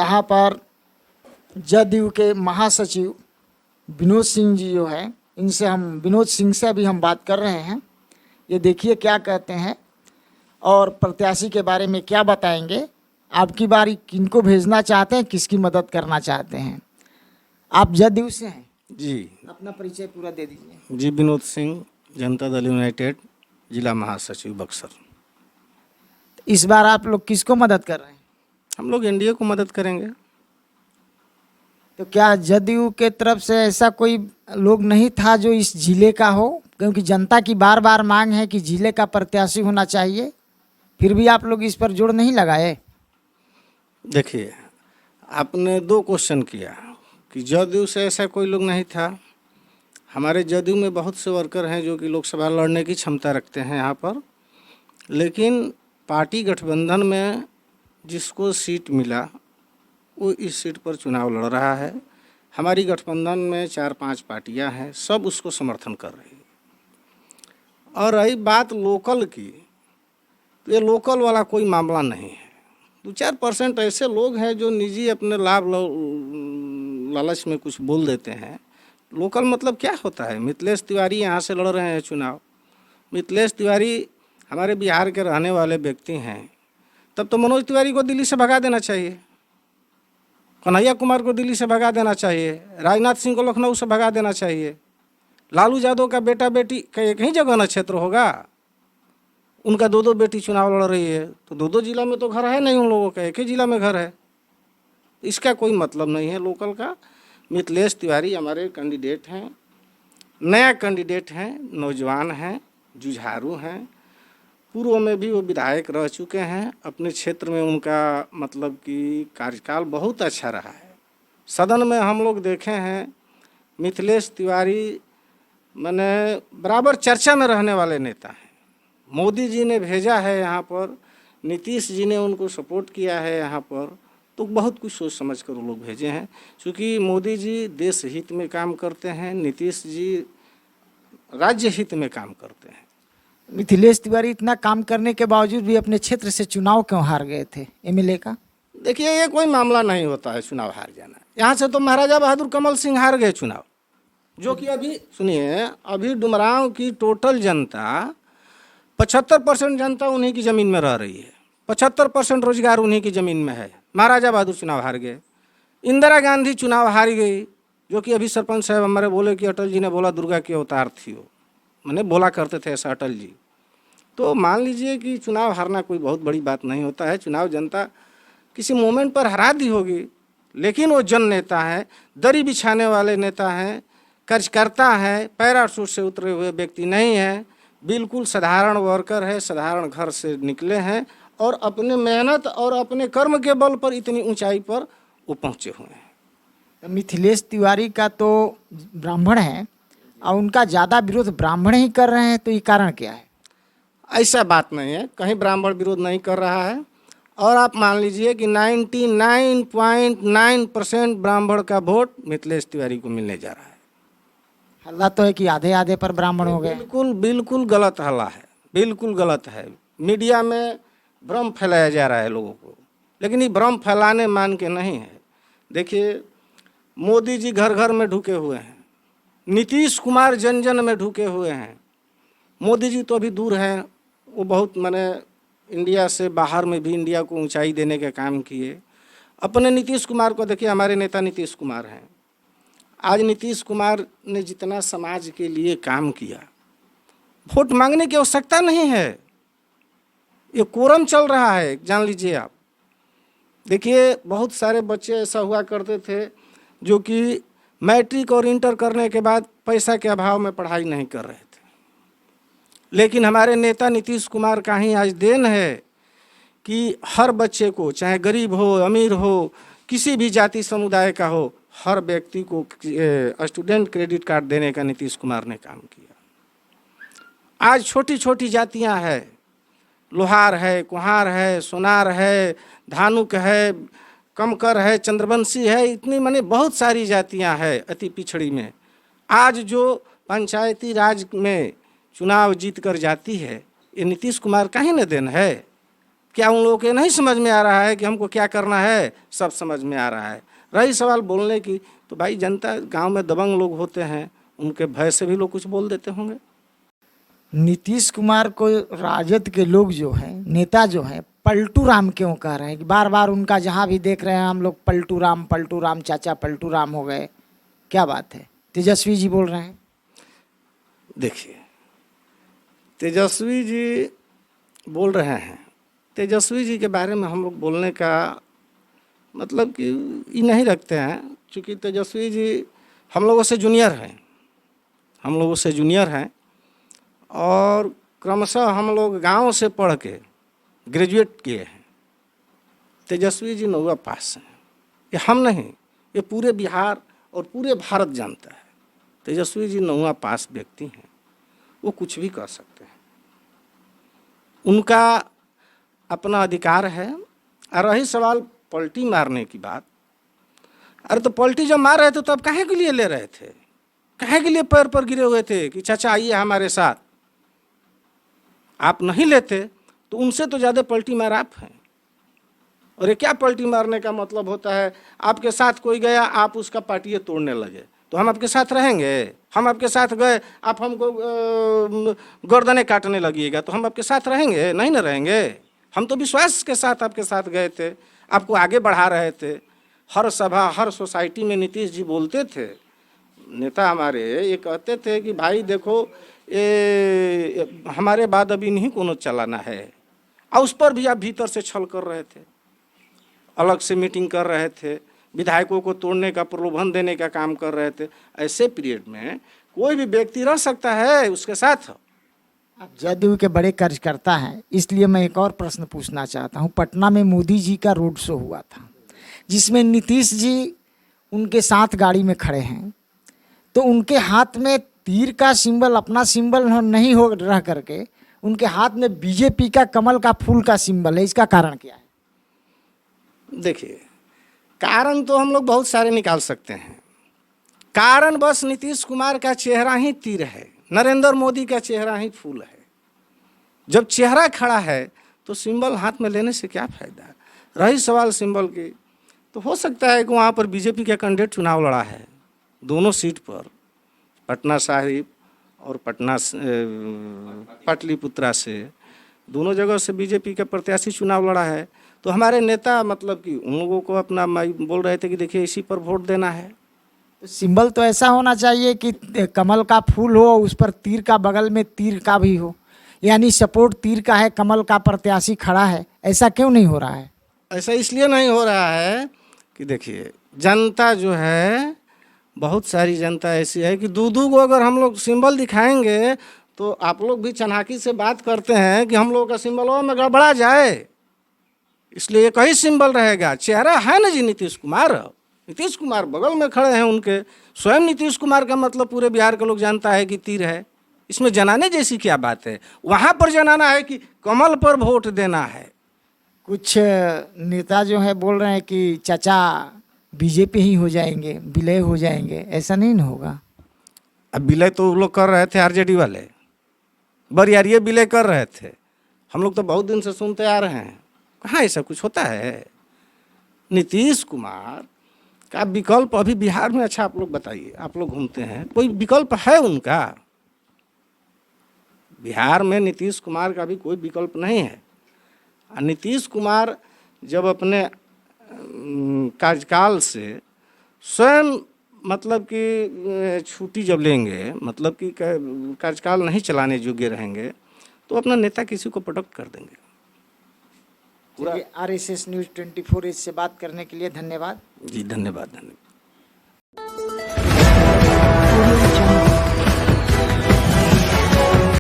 यहाँ पर जदयू के महासचिव विनोद सिंह जी जो है, विनोद सिंह से अभी हम बात कर रहे हैं। ये देखिए क्या कहते हैं और प्रत्याशी के बारे में क्या बताएंगे। आपकी बारी किनको भेजना चाहते हैं, किसकी मदद करना चाहते हैं? आप जदयू से हैं जी। अपना परिचय पूरा दे दीजिए। जी, विनोद सिंह, जनता दल यूनाइटेड, जिला महासचिव बक्सर। इस बार आप लोग किसको मदद कर रहे हैं? हम लोग एनडीए को मदद करेंगे। तो क्या जदयू के तरफ से ऐसा कोई लोग नहीं था जो इस जिले का हो? क्योंकि जनता की बार बार मांग है कि जिले का प्रत्याशी होना चाहिए, फिर भी आप लोग इस पर जोर नहीं लगाए। देखिए, आपने दो क्वेश्चन किया कि जदयू से ऐसा कोई लोग नहीं था। हमारे जदयू में बहुत से वर्कर हैं जो कि लोकसभा लड़ने की क्षमता रखते हैं यहाँ पर, लेकिन पार्टी गठबंधन में जिसको सीट मिला वो इस सीट पर चुनाव लड़ रहा है। हमारी गठबंधन में 4-5 पार्टियां हैं, सब उसको समर्थन कर रही है। और रही बात लोकल की, तो ये लोकल वाला कोई मामला नहीं है। 2-4% ऐसे लोग हैं जो निजी अपने लाभ लालच में कुछ बोल देते हैं। लोकल मतलब क्या होता है? मिथिलेश तिवारी यहाँ से लड़ रहे हैं चुनाव। मिथिलेश तिवारी हमारे बिहार के रहने वाले व्यक्ति हैं, तब तो मनोज तिवारी को दिल्ली से भगा देना चाहिए, कन्हैया कुमार को दिल्ली से भगा देना चाहिए, राजनाथ सिंह को लखनऊ से भगा देना चाहिए। लालू यादव का बेटा बेटी का एक ही जगह न क्षेत्र होगा, उनका 2-2 बेटी चुनाव लड़ रही है, तो 2-2 जिला में तो घर है नहीं उन लोगों का, एक ही जिला में घर है। इसका कोई मतलब नहीं है लोकल का। मिथिलेश तिवारी हमारे कैंडिडेट हैं, नया कैंडिडेट हैं, नौजवान हैं, जुझारू हैं। पूर्व में भी वो विधायक रह चुके हैं। अपने क्षेत्र में उनका मतलब कि कार्यकाल बहुत अच्छा रहा है। सदन में हम लोग देखे हैं मिथिलेश तिवारी माने बराबर चर्चा में रहने वाले नेता हैं। मोदी जी ने भेजा है यहाँ पर, नीतीश जी ने उनको सपोर्ट किया है यहाँ पर, तो बहुत कुछ सोच समझ कर वो लोग भेजे हैं। क्योंकि मोदी जी देश हित में काम करते हैं, नीतीश जी राज्य हित में काम करते हैं। मिथिलेश तिवारी इतना काम करने के बावजूद भी अपने क्षेत्र से चुनाव क्यों हार गए थे एमएलए का? देखिए, ये कोई मामला नहीं होता है चुनाव हार जाना। यहाँ से तो महाराजा बहादुर कमल सिंह हार गए चुनाव, जो कि अभी सुनिए, अभी डुमरांव की टोटल जनता 75% जनता उन्हीं की ज़मीन में रह रही है, 75% रोजगार उन्हीं की ज़मीन में है। महाराजा बहादुर चुनाव हार गए, इंदिरा गांधी चुनाव हार गई, जो कि अभी सरपंच साहब हमारे बोले कि अटल जी ने बोला दुर्गा के अवतार थी वो, मैंने बोला करते थे ऐसा अटल जी। तो मान लीजिए कि चुनाव हारना कोई बहुत बड़ी बात नहीं होता है। चुनाव जनता किसी मोमेंट पर हरा दी होगी, लेकिन वो जन नेता है, दरी बिछाने वाले नेता हैं, कार्यकर्ता है, पैराशूट से उतरे हुए व्यक्ति नहीं है, बिल्कुल साधारण वर्कर है, साधारण घर से निकले हैं और अपने मेहनत और अपने कर्म के बल पर इतनी ऊंचाई पर वो पहुँचे हुए हैं। मिथिलेश तिवारी का तो ब्राह्मण है और उनका ज़्यादा विरोध ब्राह्मण ही कर रहे हैं, तो ये कारण क्या है? ऐसा बात नहीं है, कहीं ब्राह्मण विरोध नहीं कर रहा है। और आप मान लीजिए कि 99.9% ब्राह्मण का वोट मिथिलेश तिवारी को मिलने जा रहा है। हल्ला तो है कि आधे आधे पर ब्राह्मण हो गए। बिल्कुल बिल्कुल गलत हल्ला है, बिल्कुल गलत है। मीडिया में भ्रम फैलाया जा रहा है लोगों को, लेकिन ये भ्रम फैलाने मान के नहीं है। देखिए, मोदी जी घर घर में ढुके हुए हैं, नीतीश कुमार जन जन में ढुके हुए हैं। मोदी जी तो अभी दूर हैं, वो बहुत माने इंडिया से बाहर में भी इंडिया को ऊंचाई देने के काम किए। अपने नीतीश कुमार को देखिए, हमारे नेता नीतीश कुमार हैं। आज नीतीश कुमार ने जितना समाज के लिए काम किया, वोट मांगने की आवश्यकता नहीं है, ये कोरम चल रहा है, जान लीजिए आप। देखिए, बहुत सारे बच्चे ऐसा हुआ करते थे जो कि मैट्रिक और इंटर करने के बाद पैसा के अभाव में पढ़ाई नहीं कर रहे थे, लेकिन हमारे नेता नीतीश कुमार का ही आज देन है कि हर बच्चे को, चाहे गरीब हो अमीर हो, किसी भी जाति समुदाय का हो, हर व्यक्ति को स्टूडेंट क्रेडिट कार्ड देने का नीतीश कुमार ने काम किया। आज छोटी छोटी जातियां हैं, लोहार है, कुम्हार है, सोनार है, धानुक है, कमकर है, चंद्रवंशी है, इतनी माने बहुत सारी जातियां हैं अति पिछड़ी में। आज जो पंचायती राज में चुनाव जीत कर जाती है, ये नीतीश कुमार का ही न देन है। क्या उन लोगों के नहीं समझ में आ रहा है कि हमको क्या करना है? सब समझ में आ रहा है। रही सवाल बोलने की, तो भाई जनता, गांव में दबंग लोग होते हैं, उनके भय से भी लोग कुछ बोल देते होंगे। नीतीश कुमार को राजद के लोग जो हैं, नेता जो हैं, पलटू राम क्यों कह रहे हैं? कि बार बार उनका जहाँ भी देख रहे हैं हम लोग पलटू राम चाचा पलटू राम हो गए, क्या बात है? तेजस्वी जी बोल रहे हैं। देखिए, तेजस्वी जी बोल रहे हैं, तेजस्वी जी के बारे में हम लोग बोलने का मतलब कि ये नहीं रखते हैं, क्योंकि तेजस्वी जी हम लोगों से जूनियर हैं, और क्रमशः हम लोग गांव से पढ़ के ग्रेजुएट किए हैं। तेजस्वी जी 9वीं पास हैं, ये हम नहीं, ये पूरे बिहार और पूरे भारत जानता है। तेजस्वी जी 9वीं पास व्यक्ति हैं, वो कुछ भी कर सकते हैं, उनका अपना अधिकार है। और रही सवाल पलटी मारने की बात, अरे तो पलटी जब मार रहे थे तो अब काहे के लिए ले रहे थे? काहे के लिए पैर पर गिरे हुए थे कि चाचा आइए हमारे साथ? आप नहीं लेते तो उनसे तो ज़्यादा पलटी मार आप हैं। और ये क्या पलटी मारने का मतलब होता है? आपके साथ कोई गया, आप उसका पाटिये तोड़ने लगे, तो हम आपके साथ रहेंगे? हम आपके साथ गए, आप हमको गर्दनें काटने लगिएगा, तो हम आपके साथ रहेंगे? नहीं ना रहेंगे। हम तो विश्वास के साथ आपके साथ गए थे, आपको आगे बढ़ा रहे थे। हर सभा, हर सोसाइटी में नीतीश जी बोलते थे, नेता हमारे ये कहते थे कि भाई देखो, ये हमारे बाद अभी नहीं कोनो चलाना है। और उस पर भी आप भीतर से छल कर रहे थे, अलग से मीटिंग कर रहे थे, विधायकों को तोड़ने का प्रलोभन देने का काम कर रहे थे। ऐसे पीरियड में कोई भी व्यक्ति रह सकता है उसके साथ। आप जदयू के बड़े कार्यकर्ता हैं, इसलिए मैं एक और प्रश्न पूछना चाहता हूं। पटना में मोदी जी का रोड शो हुआ था, जिसमें नीतीश जी उनके साथ गाड़ी में खड़े हैं, तो उनके हाथ में तीर का सिंबल, अपना सिंबल नहीं हो रह करके उनके हाथ में बीजेपी का कमल का फूल का सिंबल है। इसका कारण क्या है? देखिए, कारण तो हम लोग बहुत सारे निकाल सकते हैं। कारण बस नीतीश कुमार का चेहरा ही तीर है, नरेंद्र मोदी का चेहरा ही फूल है। जब चेहरा खड़ा है तो सिंबल हाथ में लेने से क्या फायदा? रही सवाल सिंबल की, तो हो सकता है कि वहाँ पर बीजेपी का कैंडिडेट चुनाव लड़ा है, दोनों सीट पर, पटना साहिब और पाटलिपुत्रा से, दोनों जगह से बीजेपी का प्रत्याशी चुनाव लड़ा है। तो हमारे नेता मतलब कि उन लोगों को अपना बोल रहे थे कि देखिए इसी पर वोट देना है। तो सिंबल तो ऐसा होना चाहिए कि कमल का फूल हो, उस पर तीर का, बगल में तीर का भी हो, यानी सपोर्ट तीर का है, कमल का प्रत्याशी खड़ा है। ऐसा क्यों नहीं हो रहा है? ऐसा इसलिए नहीं हो रहा है कि देखिए, जनता जो है, बहुत सारी जनता ऐसी है कि दूधू को अगर हम लोग सिंबल दिखाएंगे तो आप लोग भी चनाकी से बात करते हैं कि हम लोगों का सिंबल में गड़बड़ा जाए, इसलिए एक ही सिंबल रहेगा। चेहरा है ना जी नीतीश कुमार बगल में खड़े हैं उनके। स्वयं नीतीश कुमार का मतलब पूरे बिहार के लोग जानता है कि तीर है, इसमें जनाने जैसी क्या बात है? वहाँ पर जनाना है कि कमल पर वोट देना है। कुछ नेता जो है बोल रहे हैं कि चाचा बीजेपी ही हो जाएंगे, विलय हो जाएंगे। ऐसा नहीं ना होगा? अब विलय तो लोग कर रहे थे, आरजेडी वाले बरियारिये विलय कर रहे थे। हम लोग तो बहुत दिन से सुनते आ रहे हैं, कहाँ ऐसा कुछ होता है? नीतीश कुमार का विकल्प अभी बिहार में, अच्छा आप लोग बताइए, आप लोग घूमते हैं, कोई विकल्प है उनका? बिहार में नीतीश कुमार का भी कोई विकल्प नहीं है। नीतीश कुमार जब अपने कार्यकाल से स्वयं मतलब कि छुट्टी जब लेंगे, मतलब कि कार्यकाल नहीं चलाने योग्य रहेंगे, तो अपना नेता किसी को प्रोटेक्ट कर देंगे। RSS न्यूज़ 24 से बात करने के लिए धन्यवाद। जी धन्यवाद।